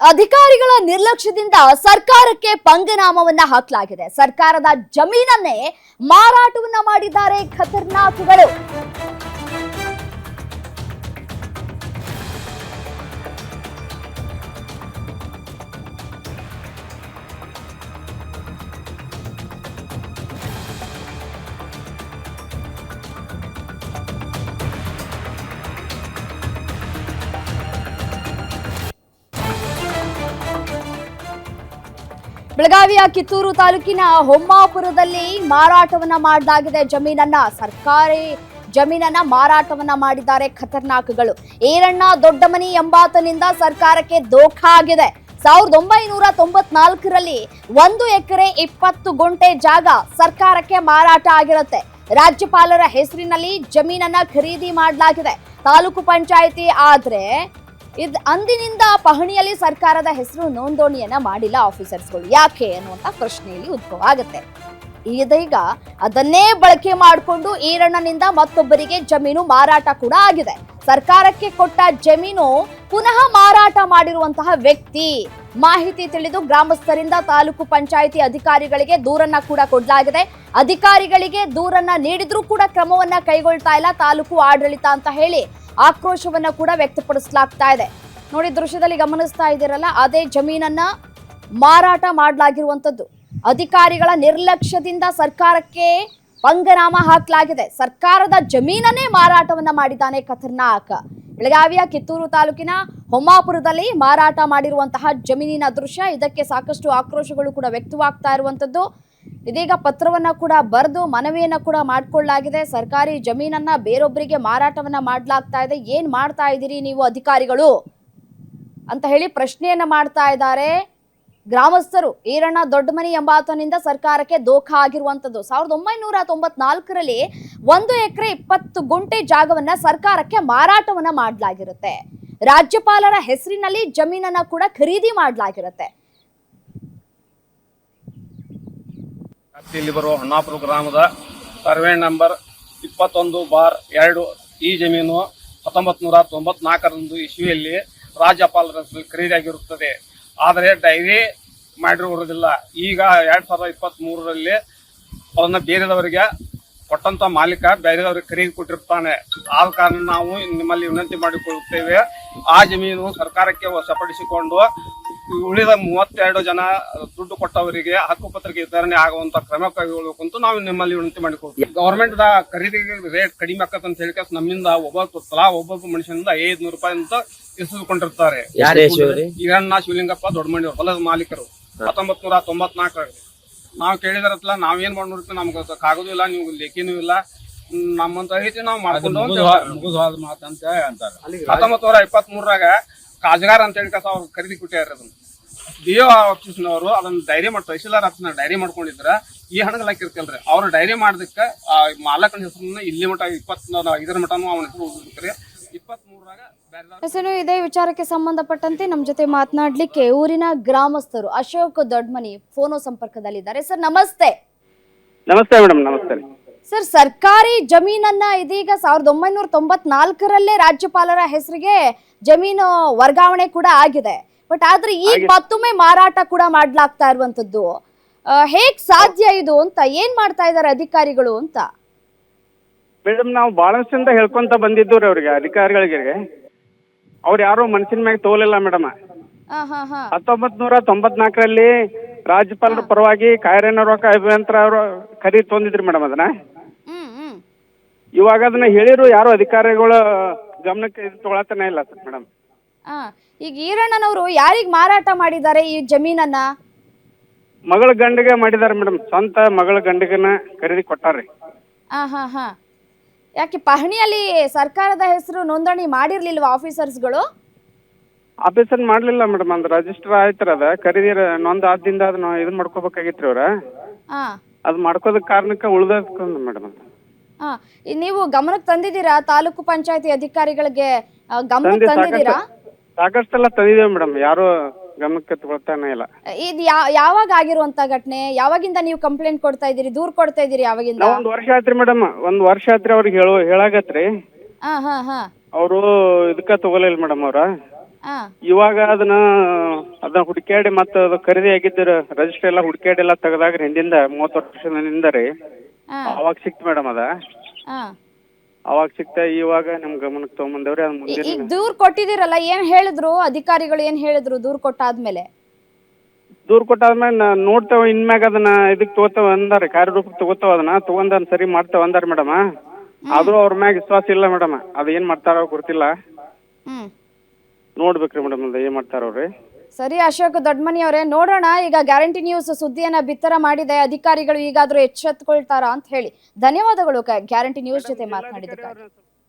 ಅಧಿಕಾರಿಗಳ ನಿರ್ಲಕ್ಷ್ಯದಿಂದ ಸರ್ಕಾರಕ್ಕೆ ಪಂಗನಾಮವನ್ನ ಹಾಕಲಾಗಿದೆ. ಸರ್ಕಾರದ ಜಮೀನನ್ನೇ ಮಾರಾಟವನ್ನ ಮಾಡಿದ್ದಾರೆ ಖತರ್ನಾಕ್ಗಳು. ಬೆಳಗಾವಿಯ ಕಿತ್ತೂರು ತಾಲೂಕಿನ ಹೊಮ್ಮಾಪುರದಲ್ಲಿ ಮಾರಾಟವನ್ನ ಮಾಡಲಾಗಿದೆ ಜಮೀನನ್ನ. ಸರ್ಕಾರಿ ಜಮೀನನ್ನ ಮಾರಾಟವನ್ನ ಮಾಡಿದ್ದಾರೆ ಖತರ್ನಾಕ್ಗಳು. ಈರಣ್ಣ ದೊಡ್ಡಮನಿ ಎಂಬಾತನಿಂದ ಸರ್ಕಾರಕ್ಕೆ ದೋಖಾ ಆಗಿದೆ. 1994ರಲ್ಲಿ 1 ಎಕರೆ 20 ಗುಂಟೆ ಜಾಗ ಸರ್ಕಾರಕ್ಕೆ ಮಾರಾಟ ಆಗಿರುತ್ತೆ. ರಾಜ್ಯಪಾಲರ ಹೆಸರಿನಲ್ಲಿ ಜಮೀನನ್ನ ಖರೀದಿ ಮಾಡಲಾಗಿದೆ. ತಾಲೂಕು ಪಂಚಾಯಿತಿ ಆದ್ರೆ ಅಂದಿನಿಂದ ಪಹಣಿಯಲ್ಲಿ ಸರ್ಕಾರದ ಹೆಸರು ನೋಂದಣಿಯನ್ನ ಮಾಡಿಲ್ಲ ಆಫೀಸರ್ಸ್ಗಳು. ಯಾಕೆ ಅನ್ನುವಂತ ಪ್ರಶ್ನೆಯಲ್ಲಿ ಉದ್ಭವ ಆಗುತ್ತೆ. ಇದೀಗ ಅದನ್ನೇ ಬಳಕೆ ಮಾಡಿಕೊಂಡು ಈರಣ್ಣನಿಂದ ಮತ್ತೊಬ್ಬರಿಗೆ ಜಮೀನು ಮಾರಾಟ ಕೂಡ ಆಗಿದೆ. ಸರ್ಕಾರಕ್ಕೆ ಕೊಟ್ಟ ಜಮೀನು ಪುನಃ ಮಾರಾಟ ಮಾಡಿರುವಂತಹ ವ್ಯಕ್ತಿ ಮಾಹಿತಿ ತಿಳಿದು ಗ್ರಾಮಸ್ಥರಿಂದ ತಾಲೂಕು ಪಂಚಾಯಿತಿ ಅಧಿಕಾರಿಗಳಿಗೆ ದೂರನ್ನ ಕೂಡ ಕೊಡಲಾಗಿದೆ. ಅಧಿಕಾರಿಗಳಿಗೆ ದೂರನ್ನ ನೀಡಿದ್ರೂ ಕೂಡ ಕ್ರಮವನ್ನ ಕೈಗೊಳ್ತಾ ಇಲ್ಲ ತಾಲೂಕು ಆಡಳಿತ ಅಂತ ಹೇಳಿ ಆಕ್ರೋಶವನ್ನ ಕೂಡ ವ್ಯಕ್ತಪಡಿಸಲಾಗ್ತಾ ಇದೆ. ನೋಡಿ, ದೃಶ್ಯದಲ್ಲಿ ಗಮನಿಸ್ತಾ ಇದ್ದೀರಲ್ಲ, ಅದೇ ಜಮೀನನ್ನ ಮಾರಾಟ ಮಾಡಲಾಗಿರುವಂತದ್ದು. ಅಧಿಕಾರಿಗಳ ನಿರ್ಲಕ್ಷ್ಯದಿಂದ ಸರ್ಕಾರಕ್ಕೆ ಪಂಗನಾಮ ಹಾಕಲಾಗಿದೆ. ಸರ್ಕಾರದ ಜಮೀನನ್ನೇ ಮಾರಾಟವನ್ನ ಮಾಡಿದ್ದಾನೆ ಖತರ್ನಾಕ್. ಬೆಳಗಾವಿಯ ಕಿತ್ತೂರು ತಾಲೂಕಿನ ಹೊಮ್ಮಾಪುರದಲ್ಲಿ ಮಾರಾಟ ಮಾಡಿರುವಂತಹ ಜಮೀನಿನ ದೃಶ್ಯ. ಇದಕ್ಕೆ ಸಾಕಷ್ಟು ಆಕ್ರೋಶಗಳು ಕೂಡ ವ್ಯಕ್ತವಾಗ್ತಾ ಇರುವಂತದ್ದು. ಇದೀಗ ಪತ್ರವನ್ನ ಕೂಡ ಬರೆದು ಮನವಿಯನ್ನ ಕೂಡ ಮಾಡಿಕೊಳ್ಳಲಾಗಿದೆ. ಸರ್ಕಾರಿ ಜಮೀನನ್ನ ಬೇರೊಬ್ಬರಿಗೆ ಮಾರಾಟವನ್ನ ಮಾಡಲಾಗ್ತಾ ಇದೆ, ಏನ್ ಮಾಡ್ತಾ ಇದ್ದೀರಿ ನೀವು ಅಧಿಕಾರಿಗಳು ಅಂತ ಹೇಳಿ ಪ್ರಶ್ನೆಯನ್ನ ಮಾಡ್ತಾ ಇದ್ದಾರೆ ಗ್ರಾಮಸ್ಥರು. ಈರಣ್ಣ ದೊಡ್ಡಮನಿ ಎಂಬಾತನಿಂದ ಸರ್ಕಾರಕ್ಕೆ ದೋಖಾ ಆಗಿರುವಂತದ್ದು. 1994ರಲ್ಲಿ 1 ಎಕರೆ 20 ಗುಂಟೆ ಜಾಗವನ್ನ ಸರ್ಕಾರಕ್ಕೆ ಮಾರಾಟವನ್ನ ಮಾಡಲಾಗಿರುತ್ತೆ. ರಾಜ್ಯಪಾಲರ ಹೆಸರಿನಲ್ಲಿ ಜಮೀನನ್ನ ಕೂಡ ಖರೀದಿ ಮಾಡಲಾಗಿರುತ್ತೆ. ಇಲ್ಲಿ ಬರುವ ಹೊನ್ನಾಪುರ ಗ್ರಾಮದ ಸರ್ವೆ ನಂಬರ್ 21/2 ಈ ಜಮೀನು 1994ರಂದು ಇಸ್ವಿಯಲ್ಲಿ ರಾಜ್ಯಪಾಲರ ಖರೀದಿಯಾಗಿರುತ್ತದೆ. ಆದರೆ ಡೈರಿ ಮಾಡಿರುವುದಿಲ್ಲ. ಈಗ 2023ರಲ್ಲಿ ಅದನ್ನು ಬೇರೆದವರಿಗೆ ಕೊಟ್ಟಂತ ಮಾಲೀಕ ಬೇರೆದವರಿಗೆ ಖರೀದಿ ಕೊಟ್ಟಿರ್ತಾನೆ. ಆದ ಕಾರಣ ನಾವು ನಿಮ್ಮಲ್ಲಿ ವಿನಂತಿ ಮಾಡಿಕೊಳ್ಳುತ್ತೇವೆ, ಆ ಜಮೀನು ಸರ್ಕಾರಕ್ಕೆ ವಶಪಡಿಸಿಕೊಂಡು ಉಳಿದ 32 ಜನ ದುಡ್ಡು ಕೊಟ್ಟವರಿಗೆ ಹಕ್ಕುಪತ್ರಕ್ಕೆ ವಿತರಣೆ ಆಗುವಂತ ಕ್ರಮ ಕೈಗೊಳ್ಳಬೇಕು ಅಂತ ನಾವು ನಿಮ್ಮಲ್ಲಿ ವಿನಂತಿ ಮಾಡಿಕೊಳ್ತೀವಿ. ಗವರ್ಮೆಂಟ್ ದ ಖರೀದಿಗೆ ರೇಟ್ ಕಡಿಮೆ ಆಕತ್ ಅಂತ ಹೇಳಿ ನಮ್ಮಿಂದ ಒಬ್ಬೊಬ್ಬ ಮನುಷ್ಯನಿಂದ 500 ರೂಪಾಯಿ ಅಂತ ಇಸಿದುಕೊಂಡಿರ್ತಾರೆ. ಈರಣ್ಣ ಶಿವಲಿಂಗಪ್ಪ ದೊಡ್ಡಮಂಡಿ ಹೊಲದ ಮಾಲೀಕರು 1994ರಲ್ಲಿ ನಾವು ಕೇಳಿದ್ರತ್ಲ ನಾವೇನ್ ಮಾಡಿರ್ತೀವಿ, ನಮ್ಗೆ ಕಾಗೋದು ಇಲ್ಲ, ನೀವು ಲೇಖಿನೂ ಇಲ್ಲ, ನಮ್ಮಂತ ಐತಿ ನಾವು ಮಾಡ್ಕೊಂಡು ಮಾತಂತ ಅಂತಾರೆ. 1923ರಾಗ ಕಾಜಗಾರ್ ಅಂತ ಹೇಳಿ ಅವ್ರು ಖರೀದಿ ಕೊಟ್ಟಾರ. ಅದನ್ನ ಡಿಒ ಆಫೀಸ್ನವರು ಅದನ್ನ ಡೈರಿ ಮಾಡಿ ತಹಶೀಲ್ದಾರ್ ಆಫೀಸ್ನ ಡೈರಿ ಮಾಡ್ಕೊಂಡಿದ್ರ ಈ ಹಣಗಳ ಹಾಕಿರ್ತಲ್ರಿ. ಅವ್ರು ಡೈರಿ ಮಾಡೋದಕ್ಕೆ ಮಾಲಕನ ಹೆಸರನ್ನ ಇಲ್ಲಿ ಮಠ 25ರ ಮಠನೂ ಅವನ ಹೆಸರು ಉಳಿದ್ರಿ. 23ರಾಗ ಇದೇ ವಿಚಾರಕ್ಕೆ ಸಂಬಂಧಪಟ್ಟಂತೆ ನಮ್ಮ ಜೊತೆ ಮಾತನಾಡ್ಲಿಕ್ಕೆ ಊರಿನ ಗ್ರಾಮಸ್ಥರು ಅಶೋಕ್ ದೊಡ್ಡಮನಿ ಫೋನೋ ಸಂಪರ್ಕದಲ್ಲಿದ್ದಾರೆ. ಸರ್ ನಮಸ್ತೆ. ನಮಸ್ತೆ ಮೇಡಮ್. ನಮಸ್ತೆ ಸರ್, ಸರ್ಕಾರಿ ಜಮೀನನ್ನ ಇದೀಗ 1994ರಲ್ಲೇ ರಾಜ್ಯಪಾಲರ ಹೆಸರಿಗೆ ಜಮೀನು ವರ್ಗಾವಣೆ ಕೂಡ ಆಗಿದೆ. ಬಟ್ ಆದ್ರೆ ಈಗ ಮತ್ತೊಮ್ಮೆ ಮಾರಾಟ ಕೂಡ ಮಾಡ್ಲಾಗ್ತಾ ಇರುವಂತದ್ದು ಹೇಗ್ ಸಾಧ್ಯ ಇದು ಅಂತ, ಏನ್ ಮಾಡ್ತಾ ಇದಾರೆ ಅಧಿಕಾರಿಗಳು ಅಂತ? ಮೇಡಮ್, ನಾವು ಬಹಳಷ್ಟಿಂದ ಹೇಳ್ಕೊಂತ ಬಂದಿದ್ದು ಅವ್ರಿಗೆ ಅಧಿಕಾರಿಗಳಿಗೆ. ಅವ್ರು ಯಾರು ಮನಸ್ಸಿನ ಮ್ಯಾಗ ತೋಲಿಲ್ಲ ಮೇಡಮ್. 1994ರಲ್ಲಿ ರಾಜ್ಯಪಾಲರ ಪರವಾಗಿ ಕಾಯರೇನವ್ರ ಅಭಿಯಂತರ ಅವರು ಖರೀದಿ ತೊಂದಿದ್ರಿ ಮೇಡಮ್. ಅದನ್ನ ಇವಾಗ ಅದನ್ನ ಹೇಳಿರು ಯಾರು ಅಧಿಕಾರಿಗಳು ಗಮನಕ್ಕೆ ತಗೊಳತಾನೆ ಇಲ್ಲ ಸರ್ ಮೇಡಮ್. ಈಗ ಈರಣ್ಣನವರು ಯಾರಿಗ್ ಮಾರಾಟ ಮಾಡಿದ್ದಾರೆ ಈ ಜಮೀನನ್ನ? ಮಗಳ ಗಂಡಿಗೆ ಮಾಡಿದಾರೆ ಮೇಡಮ್. ಸ್ವಂತ ಮಗಳ ಗಂಡಿಗನ ಖರೀದಿ ಕೊಟ್ಟಾರ್ರಿ. ಯಾಕೆ ಪಹಣಿಯಲ್ಲಿ ಸರ್ಕಾರದ ಹೆಸರು ನೋಂದಣಿ ಮಾಡಿರ್ಲಿಲ್ವಾ ಆಫೀಸರ್ಸ್ಗಳು? ಆಫೀಸರ್ ಮಾಡ್ಲಿಲ್ಲ ಮೇಡಮ್. ಅಂದ್ ರಿಜಿಸ್ಟರ್ ಆಯ್ತರ ಅದ ಖರೀದಿ ನೊಂದ್ ಆದಿಂದ ಅದನ್ನ ಇದನ್ ಮಾಡ್ಕೋಬೇಕಾಗಿತ್ರಿ ಅವ್ರ. ಅದ್ ಮಾಡ್ಕೋದ ಕಾರಣಕ್ಕೆ ಉಳ್ದ ಮೇಡಮ್. ನೀವು ಗಮನಕ್ಕೆ ತಂದಿದ್ದೀರಾ ತಾಲೂಕು ಪಂಚಾಯತಿ ಅಧಿಕಾರಿಗಳಿಗೆ ಗಮನಕ್ಕೆ ತಂದಿದ್ದೀರಾ? ಸಾಕಷ್ಟೆಲ್ಲ ತಂದಿದ್ದೇವೆ ಮೇಡಮ್, ಯಾರು ಗಮನಕ್ಕೆ ತಗೊಳ್ತಾನೆ ಇಲ್ಲ. ಇದು ಯಾವಾಗ ಆಗಿರುವಂತ ಘಟನೆ? ಯಾವಾಗಿಂದ ನೀವು ಕಂಪ್ಲೇಂಟ್ ಕೊಡ್ತಾ ಇದೀರಿ, ದೂರ್ ಕೊಡ್ತಾ ಇದೀರಿ? ಯಾವಾಗಿಂದ? 1 ವರ್ಷ ಆಯ್ತ್ರಿ ಮೇಡಮ್. 1 ವರ್ಷ ಆಯ್ತ್ರಿ ಅವ್ರಿಗೆ ಹೇಳಾಗತ್ರಿ. ಅವರು ಇದಕ್ಕ ತಗೊಲಿಲ್ಲ ಮೇಡಮ್. ಅವ್ರ ಹಾ ಇವಾಗ ಅದನ್ನ ಹುಡುಕ್ಯಾಡಿ ಮತ್ತೆ ಅದು ಖರೀದಿ ಆಗಿದ್ದ ರಿಜಿಸ್ಟರ್ ಎಲ್ಲ ಹುಡುಕ್ಯಾಡಿ ಎಲ್ಲ ತೆಗೆದಾಗ ಹಿಂದಿಂದ 30 ವರ್ಷದಿಂದ ರೀ ಹಾ ಅವಾಗ ಸಿಕ್ತು ಮೇಡಮ್ ಅದ ಹಾ ಅವಾಗ ಸಿಕ್ತಾ ಇವಾಗ ನಮ್ ಗಮನಕ್ಕೆ ತಗೊಂಬಂದವ್ರಿ ಅದು ಈಗ ಮುಂದಿನ ದೂರ್ ಕೊಟ್ಟಿದ್ದೀರಲ್ಲ ಏನ್ ಹೇಳಿದ್ರು ಅಧಿಕಾರಿಗಳು ಏನ್ ಹೇಳಿದ್ರು ದೂರ್ ಕೊಟ್ಟಾದ್ಮೇಲೆ? ದೂರ್ ಕೊಟ್ಟಾದ್ಮೇಲೆ ನೋಡ್ತೇವೆ ಇನ್ಮ್ಯಾಗ ಅದನ್ನ ಇದಕ್ಕೆ ತಗೋತಾವ ಅಂದಾರೆ ಕಾರ್ಯರೂಪಕ್ಕೆ ತಗೋತಾವ ಅದನ್ನ ತಗೊಂಡ್ ಸರಿ ಮಾಡ್ತಾವ ಅಂದಾರ ಮೇಡಮ್. ಆದ್ರೂ ಅವ್ರ ಮ್ಯಾಗ ವಿಶ್ವಾಸ ಇಲ್ಲ ಮೇಡಮ್. ಅದು ಏನ್ ಮಾಡ್ತಾರೋ ಗೊತ್ತಿಲ್ಲ. ನೋಡ್ಬೇಕ್ರಿ ಮೇಡಮ್ ಅದು ಏನ್ ಮಾಡ್ತಾರವ್ರಿ. ಸರಿ ಅಶೋಕ್ ದೊಡ್ಡಮನಿ ಅವರೇ, ನೋಡೋಣ. ಈಗ ಗ್ಯಾರಂಟಿ ನ್ಯೂಸ್ ಸುದ್ದಿಯನ್ನ ಬಿತ್ತರ ಮಾಡಿದೆ, ಅಧಿಕಾರಿಗಳು ಈಗಾದ್ರೂ ಎಚ್ಚೆತ್ತುಕೊಳ್ತಾರಾ ಅಂತ ಹೇಳಿ. ಧನ್ಯವಾದಗಳು ಗ್ಯಾರಂಟಿ ನ್ಯೂಸ್ ಜೊತೆ ಮಾತನಾಡಿದ್ದಕ್ಕಾಗಿ.